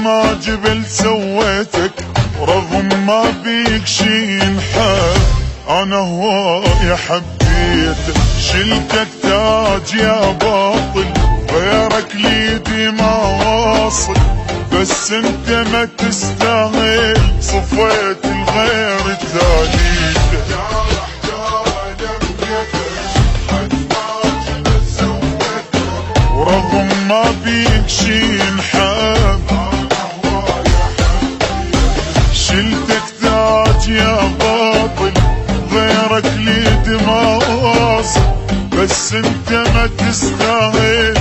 ما جبل سويتك رغم ما بيك شي ينحب. انا هواي حبيتك شلتك تاج يا باطل، غيرك ليدي ما واصل، بس انت ما تستاهل صفيت الغير تاليته. ورغم ما بيك شي ينحب شلتك تاج يا باطل، غيرك ليد ما واصل، بس انت ما تستاهل.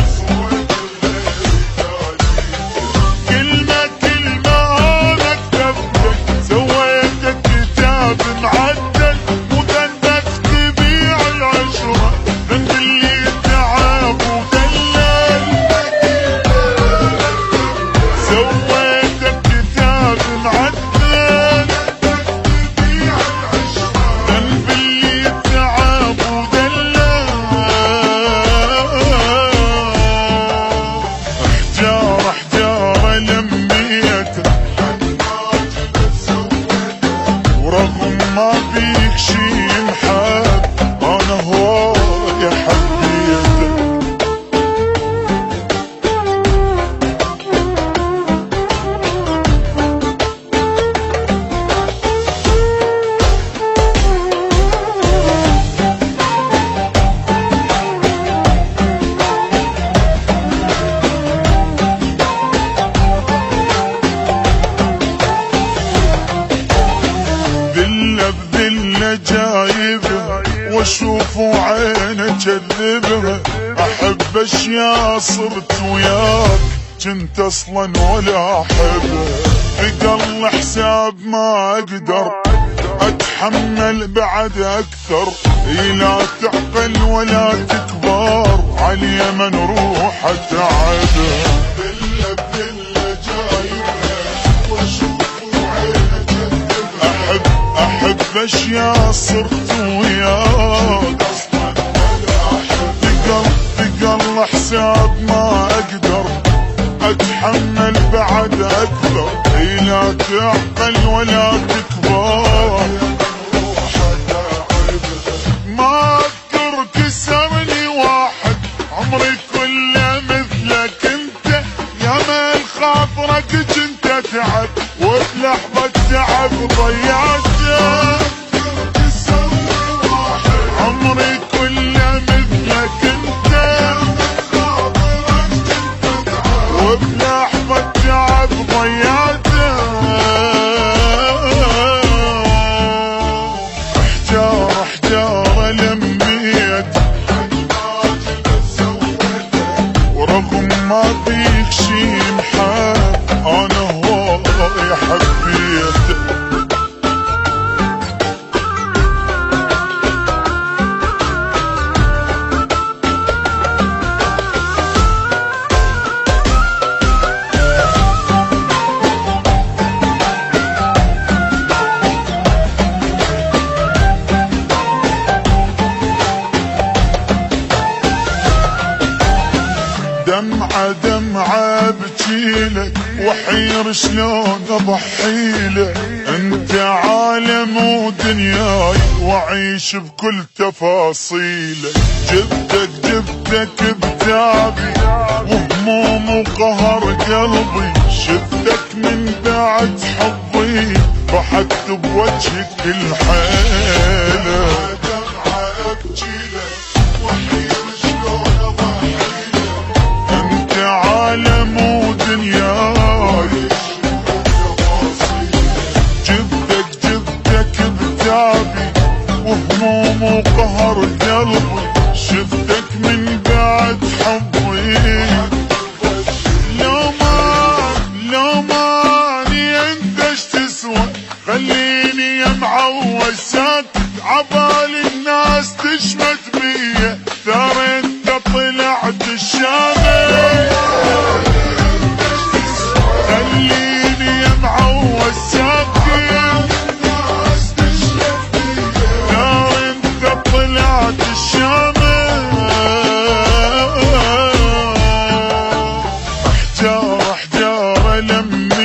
كلمة كلمة انا كتبتك سويتك كتاب معدل، وذنبك تبيع العشرة ذنب اللي تعب ودلل. سويتك كتاب معدل ذنب اللي تعب ودلل. احجار احجار لميتك ورغم ما بيك شي ينحب، انا هواي حبيتك. ذلة بذلة جايبها واشوف عيني اكذبها، احب اشياء صرت وياك كنت اصلا ولا احبها. بقل حساب ما اقدر اتحمل بعد اكثر، لا تعقل ولا تكبر عاليمن روح اتعبها. ذلة بذلة جايبها واشوف احب اشياء صرت وياك، بقل حساب ما اقدر اتحمل بعد اكثر، لا تعقل ولا تكبر. ما اذكر كسرني واحد عمري كله مثلك انت، يا مال خاطرك كنت اتعب وبلحظة تعب ضيعته. عمري كله مثلك انت وبلحظة تعب ضيعته. احجار احجار لميت ورغم ما بيك شي ينحب، انا هواي حبيتك. دمعة دمعة بجيلك وحير شلون اضحيلك، انت عالم ودنياي واعيش بكل تفاصيلك. جبتك بتعبي وهموم وقهر قلبي، شفتك من بعد حبي ضحكت بوجهك الحيلة. دمعة بجيلك وحير شلون انت عالم ودنياي، جبتك بتعبي وهموم وقهر قلبي، شفتك من بعد حبي. لو ماني انت ايش تسوى، خليني يا معود ساكت عبالي الناس تشمت بيا، ترى انت طلعت الشامل. خليني يا معود ساكت ترى انت طلعت الشامل. احجار احجار لمي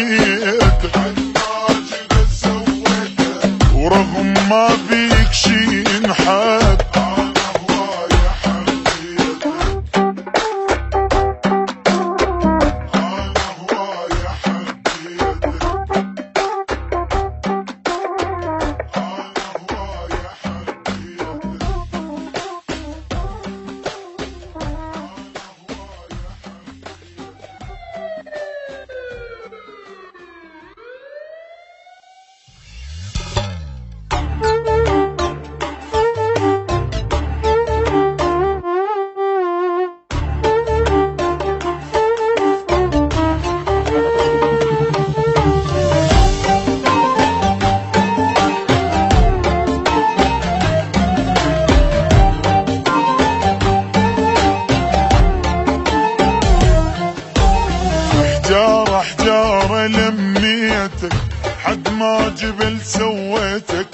ما جبل سويتك